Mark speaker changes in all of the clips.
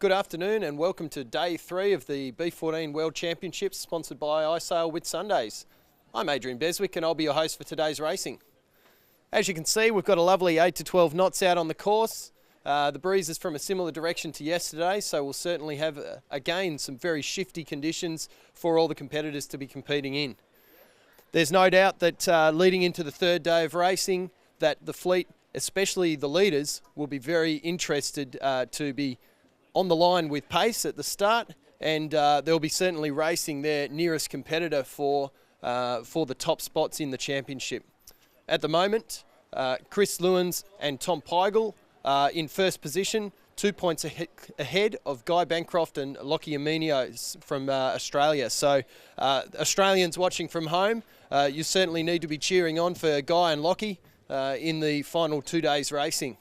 Speaker 1: Good afternoon and welcome to day 3 of the B14 World Championships sponsored by iSail Whitsundays. I'm Adrian Beswick and I'll be your host for today's racing. As you can see, we've got a lovely 8 to 12 knots out on the course. The breeze is from a similar direction to yesterday, so we'll certainly have, again, some very shifty conditions for all the competitors to be competing in. There's no doubt that leading into the third day of racing, that the fleet, especially the leaders, will be very interested to be on the line with pace at the start, and they'll be certainly racing their nearest competitor for the top spots in the championship. At the moment, Chris Lewins and Tom Peigel are in first position, 2 points ahead of Guy Bancroft and Lockie Aminio from Australia. So Australians watching from home, you certainly need to be cheering on for Guy and Lockie in the final 2 days racing.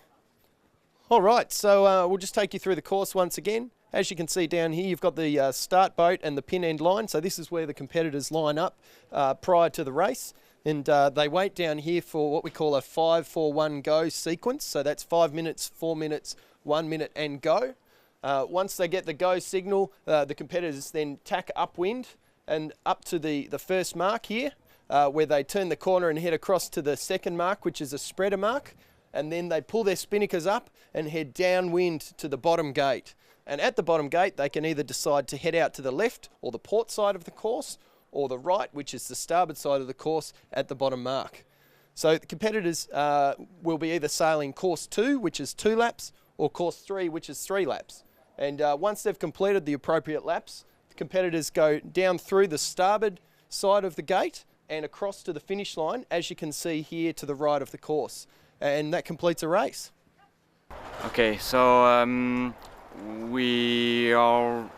Speaker 1: All right, so we'll just take you through the course once again. As you can see down here, you've got the start boat and the pin end line. So this is where the competitors line up prior to the race. And they wait down here for what we call a 5-4-1 go sequence. So that's 5 minutes, 4 minutes, 1 minute and go. Once they get the go signal, the competitors then tack upwind and up to the first mark here, where they turn the corner and head across to the second mark, which is a spreader mark. And then they pull their spinnakers up and head downwind to the bottom gate. And at the bottom gate, they can either decide to head out to the left or the port side of the course, or the right, which is the starboard side of the course at the bottom mark. So the competitors will be either sailing course 2, which is 2 laps, or course 3, which is 3 laps. And once they've completed the appropriate laps, the competitors go down through the starboard side of the gate and across to the finish line, as you can see here to the right of the course. And that completes a race.
Speaker 2: Okay, so we are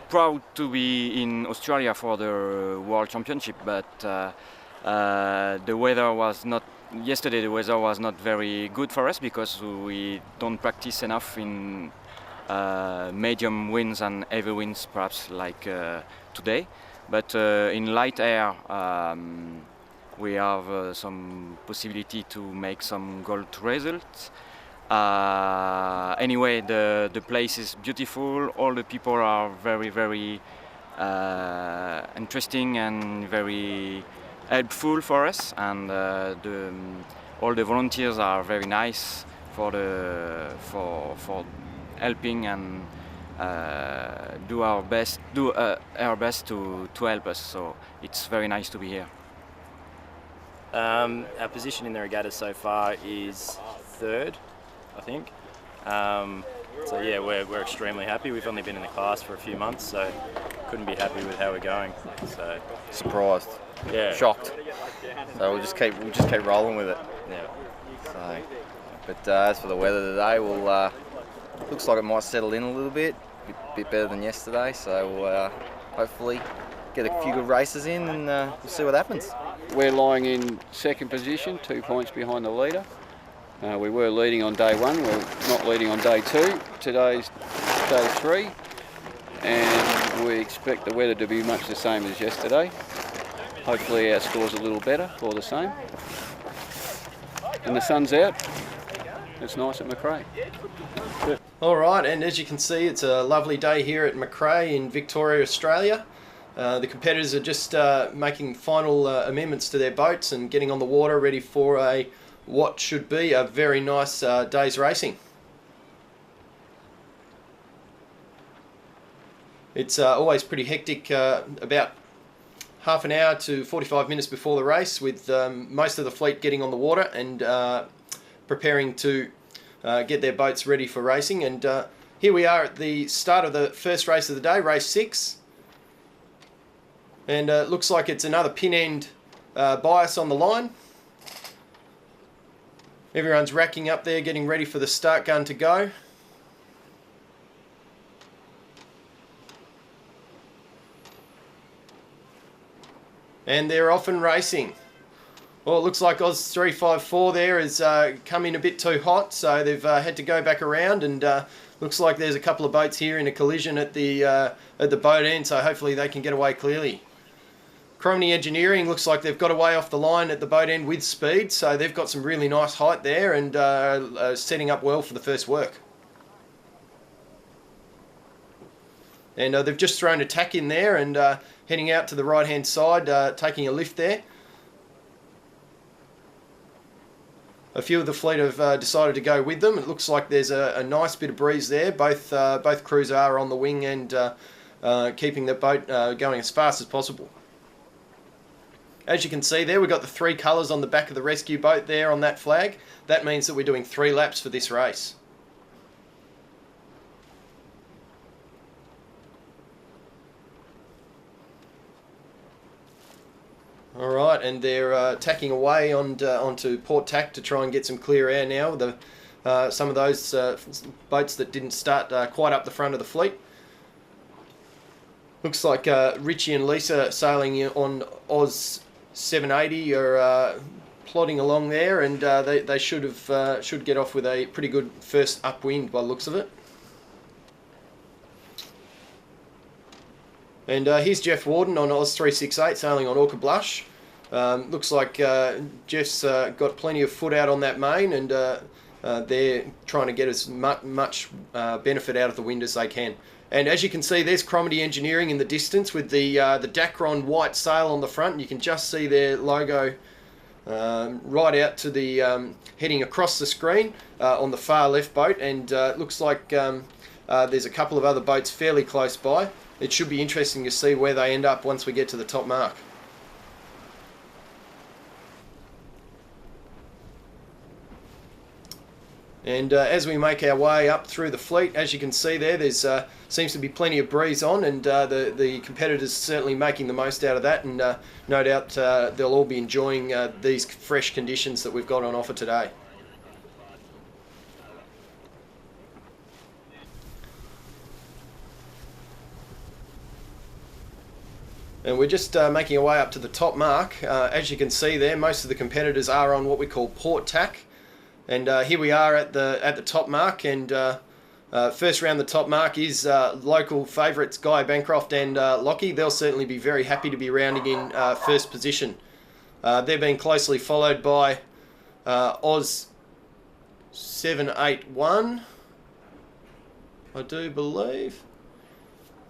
Speaker 2: proud to be in Australia for the World Championship, but the weather was not, yesterday the weather was not very good for us because we don't practice enough in medium winds and heavy winds, perhaps like today. But in light air, we have some possibility to make some good results. Anyway, the place is beautiful. All the people are very, very interesting and very helpful for us, and all the volunteers are very nice for helping and do our best to help us. So it's very nice to be here.
Speaker 3: Our position in the regatta so far is 3rd, I think. So yeah, we're extremely happy. We've only been in the class for a few months, so couldn't be happy with how we're going. So
Speaker 4: surprised,
Speaker 3: yeah,
Speaker 4: shocked. So we'll just keep rolling with it.
Speaker 3: Yeah.
Speaker 4: So, but as for the weather today, well, looks like it might settle in a little bit better than yesterday. So we'll hopefully get a few good races in, and we'll see what happens.
Speaker 5: We're lying in second position, 2 points behind the leader. We were leading on day 1, we're not leading on day 2. Today's day 3, and we expect the weather to be much the same as yesterday. Hopefully our score's a little better or the same. And the sun's out. It's nice at McCrae.
Speaker 1: All right, and as you can see, it's a lovely day here at McCrae in Victoria, Australia. The competitors are just making final amendments to their boats and getting on the water ready for what should be a very nice day's racing. It's always pretty hectic, about half an hour to 45 minutes before the race, with most of the fleet getting on the water and preparing to get their boats ready for racing. And here we are at the start of the first race of the day, race 6. And it looks like it's another pin end bias on the line. Everyone's racking up there, getting ready for the start gun to go. And they're off and racing. Well, it looks like Oz 354 there has come in a bit too hot, so they've had to go back around, and looks like there's a couple of boats here in a collision at the boat end, so hopefully they can get away clearly. Cromney Engineering looks like they've got away off the line at the boat end with speed, so they've got some really nice height there and setting up well for the first work. And they've just thrown a tack in there and heading out to the right hand side, taking a lift there. A few of the fleet have decided to go with them. It looks like there's a nice bit of breeze there. Both crews are on the wing and keeping the boat going as fast as possible. As you can see there, we've got the 3 colours on the back of the rescue boat there on that flag. That means that we're doing 3 laps for this race. Alright, and they're tacking away onto port tack to try and get some clear air now. Some of those boats that didn't start quite up the front of the fleet. Looks like Richie and Lisa sailing on Oz 780 are plodding along there, and they should get off with a pretty good first upwind by the looks of it. And here's Jeff Warden on Oz 368 sailing on Orca Blush. Looks like Jeff's got plenty of foot out on that main, and they're trying to get as much benefit out of the wind as they can. And as you can see, there's Cromarty Engineering in the distance with the Dacron white sail on the front. And you can just see their logo right out to the heading across the screen on the far left boat. And it looks like there's a couple of other boats fairly close by. It should be interesting to see where they end up once we get to the top mark. And as we make our way up through the fleet, as you can see there's seems to be plenty of breeze on, and the competitors certainly making the most out of that, and no doubt they'll all be enjoying these fresh conditions that we've got on offer today. And we're just making our way up to the top mark. As you can see there, most of the competitors are on what we call port tack. And here we are at the top mark, and first round the top mark is local favourites Guy Bancroft and Lockie. They'll certainly be very happy to be rounding in first position. They're being closely followed by Oz 781, I do believe.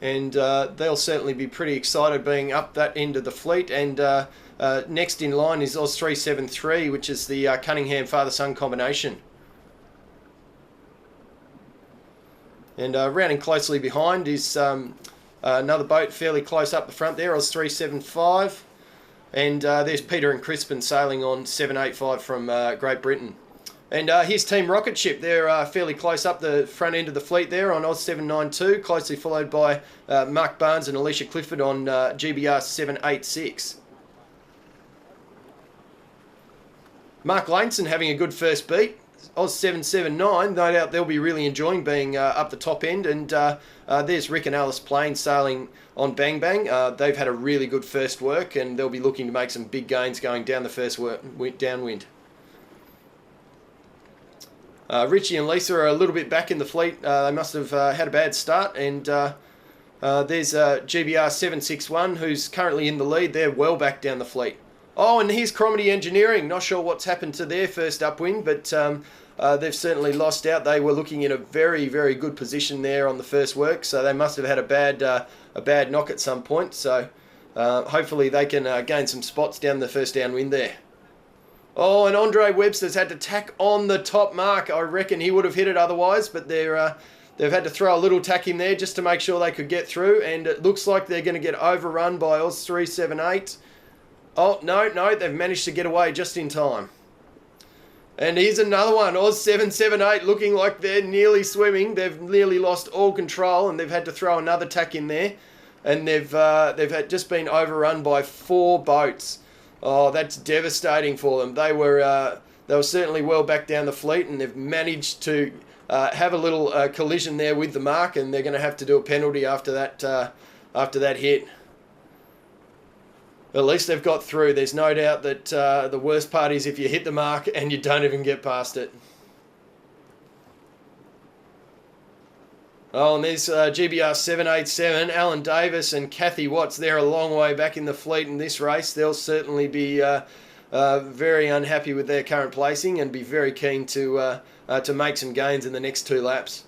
Speaker 1: And they'll certainly be pretty excited being up that end of the fleet. And next in line is Oz 373, which is the Cunningham father-son combination. And rounding closely behind is another boat fairly close up the front there, Oz 375. And there's Peter and Crispin sailing on 785 from Great Britain. And here's Team Rocket Ship. They're fairly close up the front end of the fleet there on Oz 792, closely followed by Mark Barnes and Alicia Clifford on GBR 786. Mark Laneson having a good first beat. Oz 779, no doubt they'll be really enjoying being up the top end. And there's Rick and Alice Plain sailing on Bang Bang. They've had a really good first work, and they'll be looking to make some big gains going down the first downwind. Richie and Lisa are a little bit back in the fleet. They must have had a bad start. And there's GBR 761, who's currently in the lead. They're well back down the fleet. Oh, and here's Cromarty Engineering. Not sure what's happened to their first upwind, but they've certainly lost out. They were looking in a very, very good position there on the first work, so they must have had a bad knock at some point. So hopefully they can gain some spots down the first downwind there. Oh, and Andre Webster's had to tack on the top mark. I reckon he would have hit it otherwise, but they've had to throw a little tack in there just to make sure they could get through, and it looks like they're going to get overrun by Oz 378. Oh, no, they've managed to get away just in time. And here's another one, Oz 778, looking like they're nearly swimming. They've nearly lost all control, and they've had to throw another tack in there. And they've just been overrun by 4 boats. Oh, that's devastating for them. They were certainly well back down the fleet, and they've managed to have a little collision there with the mark, and they're going to have to do a penalty after that hit. At least they've got through. There's no doubt that the worst part is if you hit the mark and you don't even get past it. Oh, and there's GBR 787, Alan Davis and Kathy Watts. They're a long way back in the fleet in this race. They'll certainly be very unhappy with their current placing and be very keen to make some gains in the next 2 laps.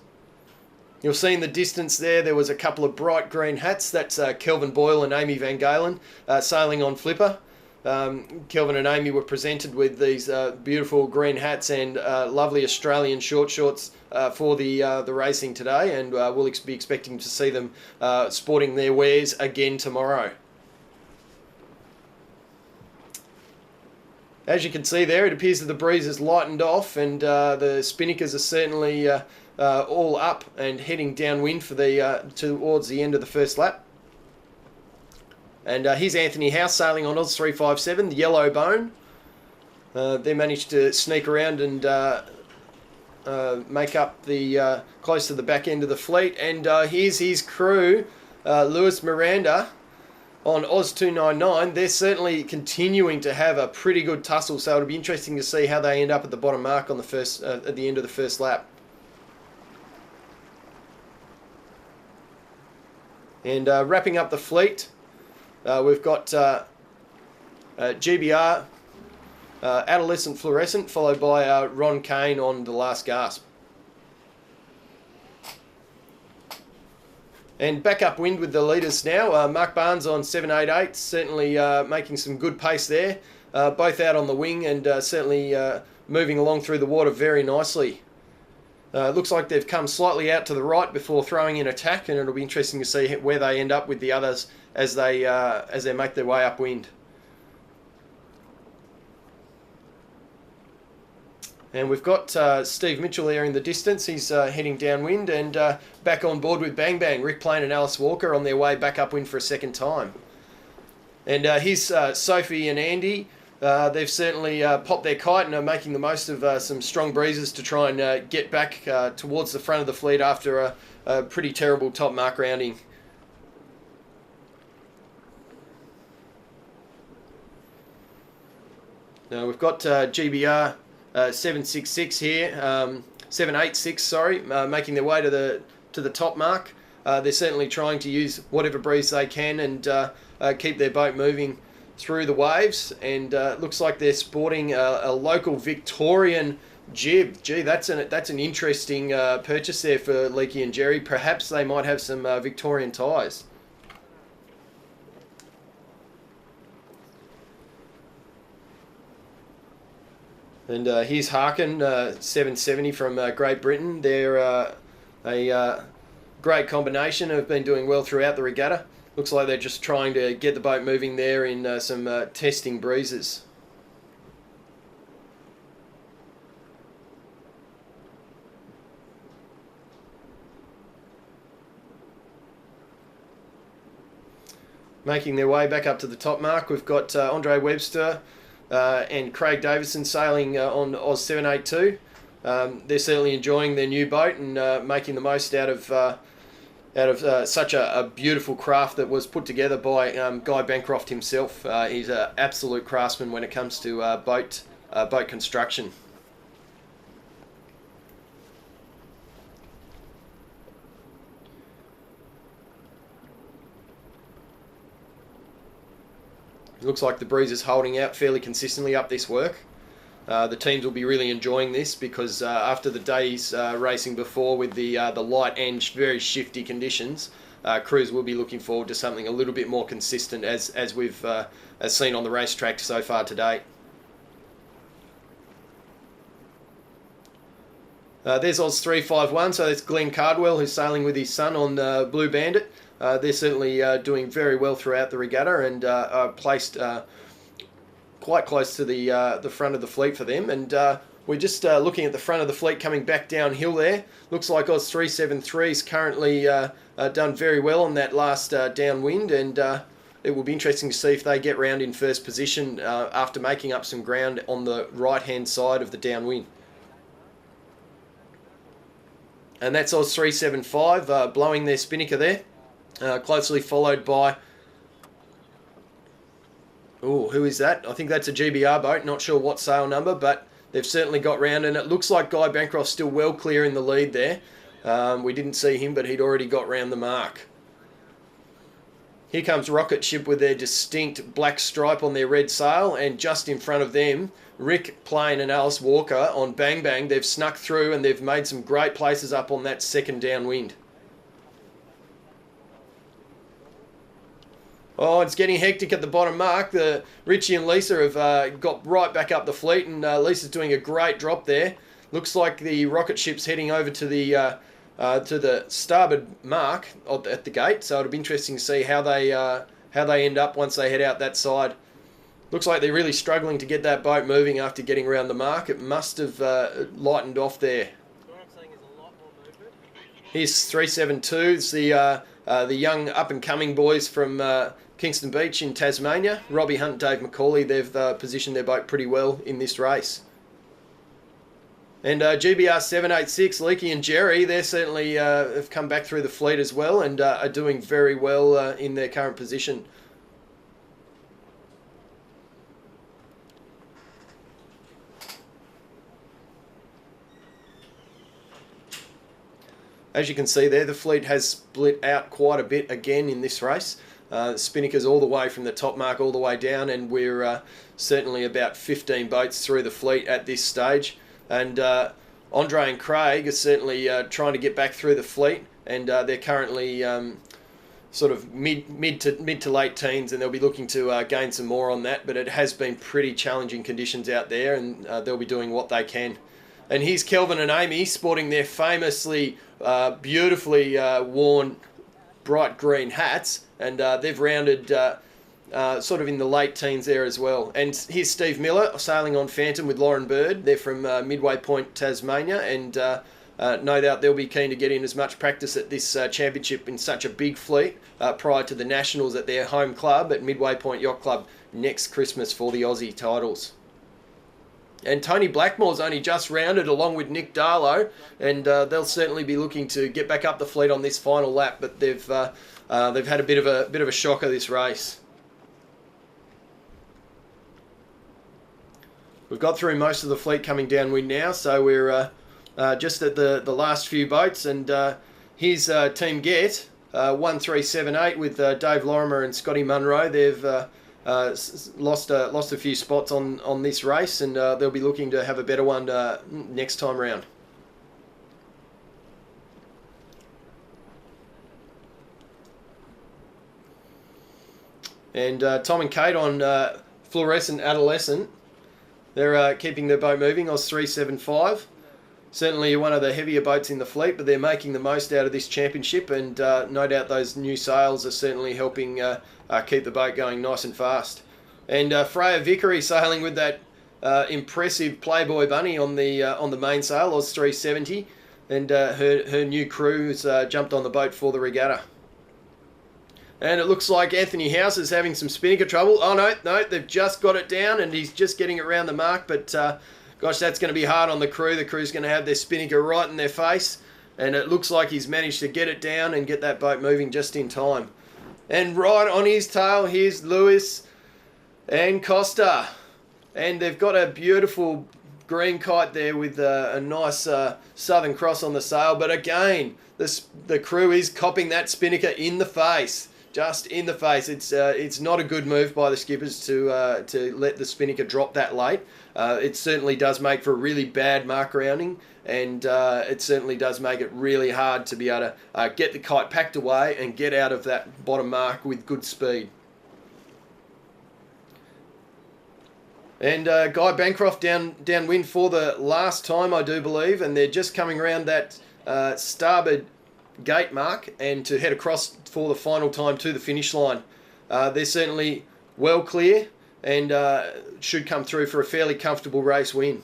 Speaker 1: You'll see in the distance there was a couple of bright green hats. That's Kelvin Boyle and Amy Van Galen sailing on Flipper. Kelvin and Amy were presented with these beautiful green hats and lovely Australian short shorts for the racing today, and we'll be expecting to see them sporting their wares again tomorrow. As you can see there, it appears that the breeze has lightened off, and the spinnakers are certainly all up and heading downwind for towards the end of the first lap. And here's Anthony House sailing on Oz 357, the yellow bone. They managed to sneak around and make up the close to the back end of the fleet. And here's his crew, Lewis Miranda on Oz 299. They're certainly continuing to have a pretty good tussle, so it'll be interesting to see how they end up at the bottom mark on the at the end of the first lap. And wrapping up the fleet, we've got GBR Adolescent Fluorescent, followed by Ron Kane on the last gasp. And back upwind with the leaders now. Mark Barnes on 788, certainly making some good pace there. Both out on the wing and certainly moving along through the water very nicely. Looks like they've come slightly out to the right before throwing in attack, and it'll be interesting to see where they end up with the others as they make their way upwind. And we've got Steve Mitchell there in the distance. He's heading downwind, and back on board with Bang Bang. Rick Plain and Alice Walker on their way back upwind for a second time. And here's Sophie and Andy. They've certainly popped their kite and are making the most of some strong breezes to try and get back towards the front of the fleet after a pretty terrible top mark rounding. Now we've got GBR 766 here, 786, sorry, making their way to the top mark. They're certainly trying to use whatever breeze they can and keep their boat moving through the waves, and looks like they're sporting a local Victorian jib. Gee, that's an interesting purchase there for Leakey and Jerry. Perhaps they might have some Victorian ties. And here's Harkin, 770 from Great Britain. They're a great combination, have been doing well throughout the regatta. Looks like they're just trying to get the boat moving there in some testing breezes. Making their way back up to the top mark, we've got Andre Webster and Craig Davison sailing on Oz 782. They're certainly enjoying their new boat and making the most out of such a beautiful craft that was put together by Guy Bancroft himself. He's an absolute craftsman when it comes to boat construction. It looks like the breeze is holding out fairly consistently up this work. The teams will be really enjoying this because after the day's racing before with the light and very shifty conditions, crews will be looking forward to something a little bit more consistent as we've seen on the racetrack so far to date. There's Oz 351, so that's Glenn Cardwell who's sailing with his son on Blue Bandit. They're certainly doing very well throughout the regatta and are placed quite close to the front of the fleet for them. And we're just looking at the front of the fleet coming back downhill there. Looks like Oz 373 is currently done very well on that last downwind, and it will be interesting to see if they get round in first position after making up some ground on the right-hand side of the downwind. And that's Oz 375 blowing their spinnaker there. Closely followed by, who is that? I think that's a GBR boat, not sure what sail number, but they've certainly got round, and it looks like Guy Bancroft's still well clear in the lead there. We didn't see him, but he'd already got round the mark. Here comes Rocket Ship with their distinct black stripe on their red sail, and just in front of them, Rick Plain and Alice Walker on Bang Bang. They've snuck through and they've made some great places up on that second downwind. Oh, it's getting hectic at the bottom mark. Richie and Lisa have got right back up the fleet, and Lisa's doing a great drop there. Looks like the rocket ship's heading over to the starboard mark at the gate, so it'll be interesting to see how they end up once they head out that side. Looks like they're really struggling to get that boat moving after getting around the mark. It must have lightened off there. Here's 372. It's the young up-and-coming boys from Kingston Beach in Tasmania. Robbie Hunt and Dave McCauley, they've positioned their boat pretty well in this race. And GBR 786, Leakey and Jerry, they certainly have come back through the fleet as well and are doing very well in their current position. As you can see there, the fleet has split out quite a bit again in this race. Spinnaker's all the way from the top mark all the way down, and we're certainly about 15 boats through the fleet at this stage. And Andre and Craig are certainly trying to get back through the fleet, and they're currently sort of mid to late teens, and they'll be looking to gain some more on that. But it has been pretty challenging conditions out there, and they'll be doing what they can. And here's Kelvin and Amy sporting their famously beautifully worn bright green hats, and they've rounded sort of in the late teens there as well. And here's Steve Miller sailing on Phantom with Lauren Bird. They're from Midway Point, Tasmania, and no doubt they'll be keen to get in as much practice at this championship in such a big fleet prior to the Nationals at their home club at Midway Point Yacht Club next Christmas for the Aussie titles. And Tony Blackmore's only just rounded along with Nick Darlow, and they'll certainly be looking to get back up the fleet on this final lap, but they've had a bit of a shocker this race. We've got through most of the fleet coming downwind now, so we're just at the last few boats, and here's Team Get 1378 with Dave Lorimer and Scotty Munro. They've lost a few spots on this race, and they'll be looking to have a better one next time round. And Tom and Kate on Fluorescent Adolescent, they're keeping their boat moving. Oz 375. Certainly one of the heavier boats in the fleet, but they're making the most out of this championship, and no doubt those new sails are certainly helping keep the boat going nice and fast. And Freya Vickery sailing with that impressive Playboy Bunny on the mainsail, Oz 370, and her new crew has jumped on the boat for the regatta. And it looks like Anthony House is having some spinnaker trouble. Oh no, they've just got it down, and he's just getting it around the mark, but gosh, that's going to be hard on the crew. The crew's going to have their spinnaker right in their face, and it looks like he's managed to get it down and get that boat moving just in time. And right on his tail, here's Lewis and Costa. And they've got a beautiful green kite there with a nice Southern Cross on the sail. But again, the crew is copping that spinnaker in the face. Just in the face. It's not a good move by the skippers to let the spinnaker drop that late. It certainly does make for a really bad mark rounding, and it certainly does make it really hard to be able to get the kite packed away and get out of that bottom mark with good speed. And Guy Bancroft downwind for the last time, I do believe, and they're just coming around that starboard gate mark and to head across for the final time to the finish line. They're certainly well clear and should come through for a fairly comfortable race win.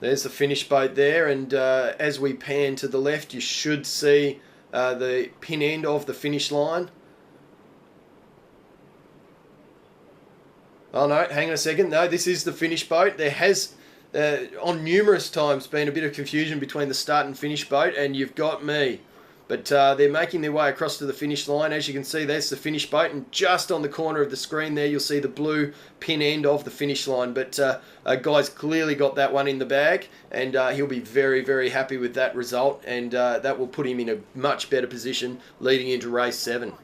Speaker 1: There's the finish boat there, and as we pan to the left, you should see the pin end of the finish line. Oh no, hang on a second. No, this is the finish boat. There has, on numerous times, been a bit of confusion between the start and finish boat, and you've got me. But they're making their way across to the finish line. As you can see, there's the finish boat, and just on the corner of the screen there, you'll see the blue pin end of the finish line. But Guy's clearly got that one in the bag, and he'll be very, very happy with that result, and that will put him in a much better position leading into race 7.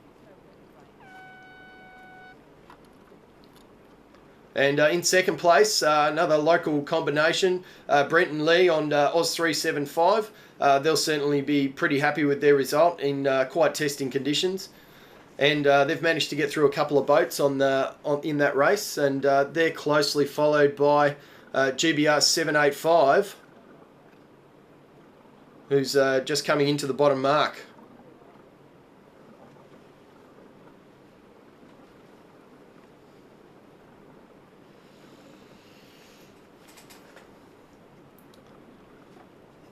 Speaker 1: And in second place, another local combination, Brenton Lee on Oz 375. They'll certainly be pretty happy with their result in quite testing conditions. And they've managed to get through a couple of boats in that race, and they're closely followed by GBR 785, who's just coming into the bottom mark.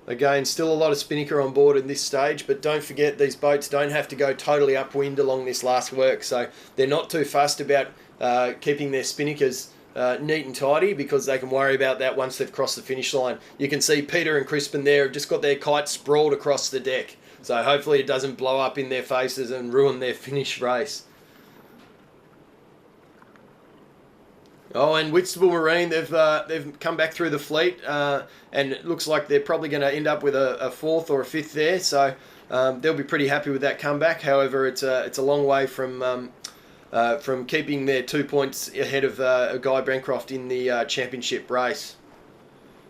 Speaker 1: Again, still a lot of spinnaker on board in this stage, but don't forget these boats don't have to go totally upwind along this last work, so they're not too fussed about keeping their spinnakers neat and tidy, because they can worry about that once they've crossed the finish line. You can see Peter and Crispin there have just got their kite sprawled across the deck, so hopefully it doesn't blow up in their faces and ruin their finish race. Oh, and Whitstable Marine, they've come back through the fleet, and it looks like they're probably going to end up with a fourth or a fifth there. So they'll be pretty happy with that comeback. However, it's a long way from keeping their 2 points ahead of Guy Bancroft in the championship race.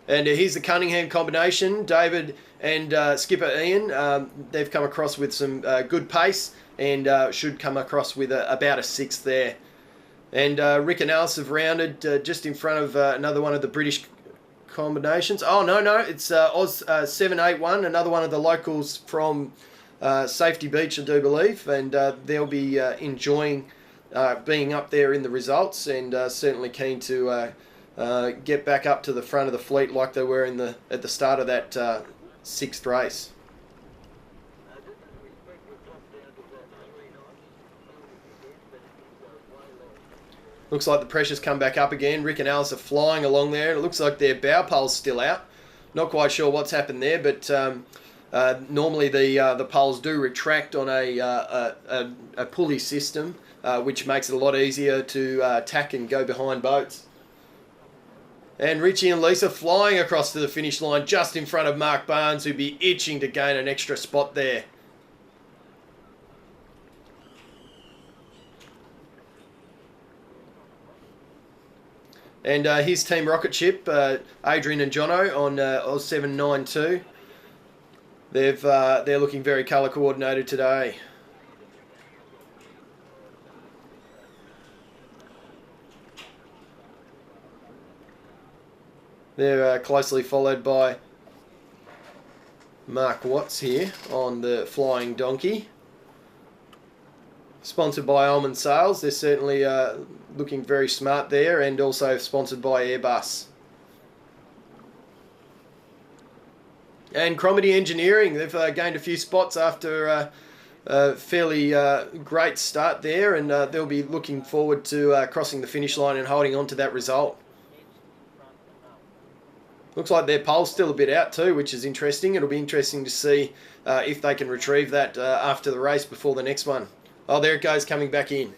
Speaker 1: And here's the Cunningham combination, David and skipper Ian. They've come across with some good pace, and should come across with about a sixth there. And Rick and Alice have rounded just in front of another one of the British combinations. Oh, no, it's Oz 781, another one of the locals from Safety Beach, I do believe. And they'll be enjoying being up there in the results, and certainly keen to get back up to the front of the fleet like they were at the start of that sixth race. Looks like the pressure's come back up again. Rick and Alice are flying along there. It looks like their bow pole's still out. Not quite sure what's happened there, but normally the poles do retract on a pulley system, which makes it a lot easier to tack and go behind boats. And Richie and Lisa flying across to the finish line just in front of Mark Barnes, who'd be itching to gain an extra spot there. And his team rocket ship, Adrian and Jono on Oz 792. They're looking very colour coordinated today. They're closely followed by Mark Watts here on the Flying Donkey. Sponsored by Almond Sales. They're certainly looking very smart there, and also sponsored by Airbus. And Cromedy Engineering, they've gained a few spots after a fairly great start there, and they'll be looking forward to crossing the finish line and holding on to that result. Looks like their pole's still a bit out too, which is interesting. It'll be interesting to see if they can retrieve that after the race before the next one. Oh, there it goes, coming back in.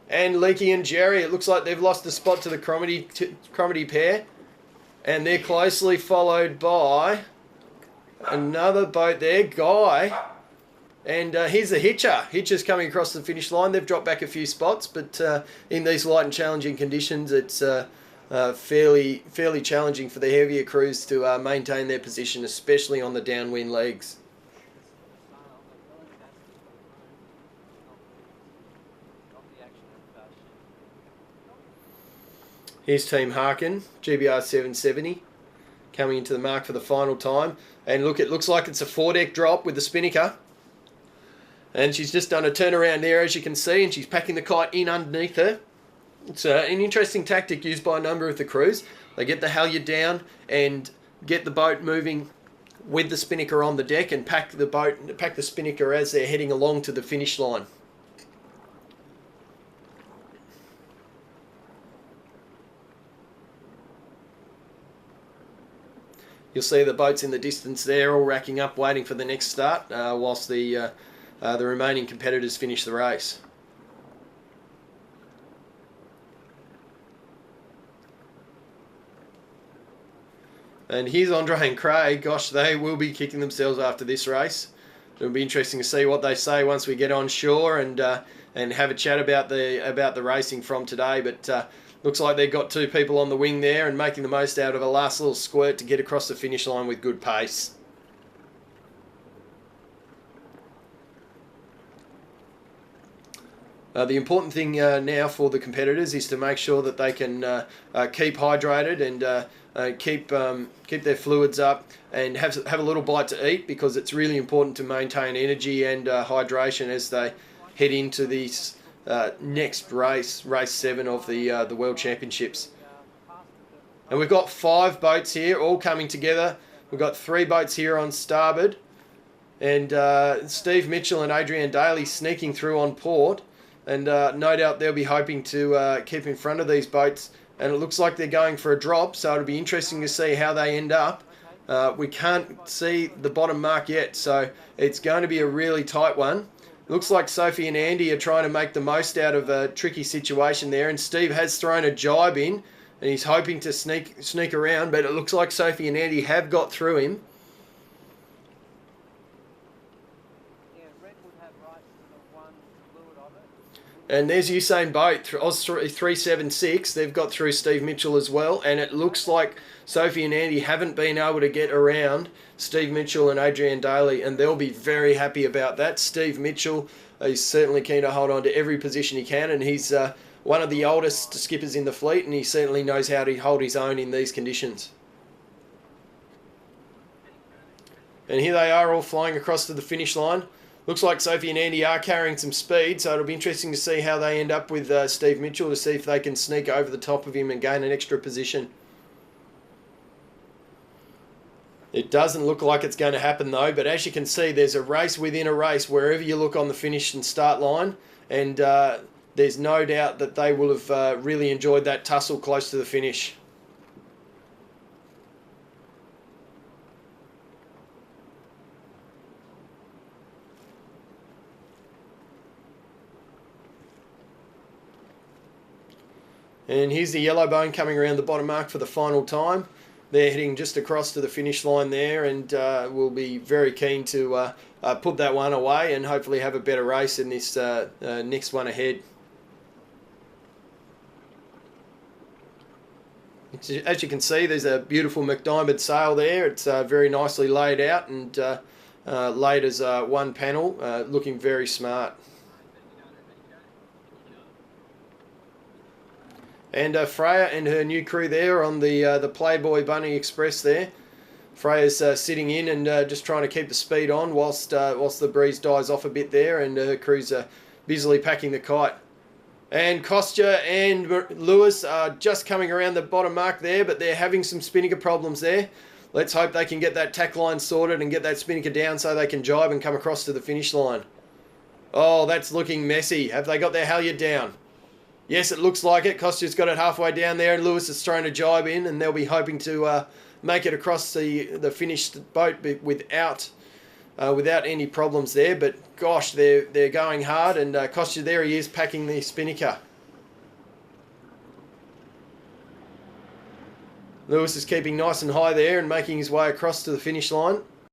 Speaker 1: And Leakey and Jerry, it looks like they've lost a spot to the Cromedy pair. And they're closely followed by another boat there, Guy. And here's the Hitcher. Hitcher's coming across the finish line. They've dropped back a few spots, but in these light and challenging conditions, it's fairly challenging for the heavier crews to maintain their position, especially on the downwind legs. Here's Team Harkin, GBR 770, coming into the mark for the final time. And look, it looks like it's a foredeck drop with the spinnaker. And she's just done a turnaround there, as you can see, and she's packing the kite in underneath her. It's an interesting tactic used by a number of the crews. They get the halyard down and get the boat moving with the spinnaker on the deck, and pack the spinnaker as they're heading along to the finish line. You'll see the boats in the distance there, all racking up, waiting for the next start, whilst the remaining competitors finish the race. And here's Andre and Craig. Gosh, they will be kicking themselves after this race. it'll be interesting to see what they say once we get on shore and have a chat about the racing from today. But looks like they've got 2 people on the wing there and making the most out of a last little squirt to get across the finish line with good pace. The important thing now for the competitors is to make sure that they can keep hydrated and keep their fluids up and have a little bite to eat, because it's really important to maintain energy and hydration as they head into this next race 7 of the World Championships. And we've got 5 boats here all coming together. We've got 3 boats here on starboard, and Steve Mitchell and Adrian Daly sneaking through on port. And no doubt they'll be hoping to keep in front of these boats. And it looks like they're going for a drop, so it'll be interesting to see how they end up. We can't see the bottom mark yet, so it's going to be a really tight one. Looks like Sophie and Andy are trying to make the most out of a tricky situation there. And Steve has thrown a jibe in, and he's hoping to sneak around. But it looks like Sophie and Andy have got through him. And there's Usain Bolt, Oz 376. They've got through Steve Mitchell as well. And it looks like Sophie and Andy haven't been able to get around Steve Mitchell and Adrian Daly. And they'll be very happy about that. Steve Mitchell is certainly keen to hold on to every position he can. And he's one of the oldest skippers in the fleet. And he certainly knows how to hold his own in these conditions. And here they are all flying across to the finish line. Looks like Sophie and Andy are carrying some speed, so it'll be interesting to see how they end up with Steve Mitchell, to see if they can sneak over the top of him and gain an extra position. It doesn't look like it's going to happen though, but as you can see, there's a race within a race wherever you look on the finish and start line, and there's no doubt that they will have really enjoyed that tussle close to the finish. And here's the yellow bone coming around the bottom mark for the final time. They're heading just across to the finish line there, and we'll be very keen to put that one away and hopefully have a better race in this next one ahead. As you can see, there's a beautiful McDiamond sail there. It's very nicely laid out and laid as one panel, looking very smart. And Freya and her new crew there on the Playboy Bunny Express there. Freya's sitting in and just trying to keep the speed on whilst the breeze dies off a bit there, and her crew's busily packing the kite. And Kostya and Lewis are just coming around the bottom mark there, but they're having some spinnaker problems there. Let's hope they can get that tack line sorted and get that spinnaker down so they can jibe and come across to the finish line. Oh, that's looking messy. Have they got their halyard down? Yes, it looks like it. Kostya's got it halfway down there, and Lewis has thrown a jibe in, and they'll be hoping to make it across the finished boat without any problems there. But gosh, they're going hard, and Kostya there he is packing the spinnaker. Lewis is keeping nice and high there and making his way across to the finish line.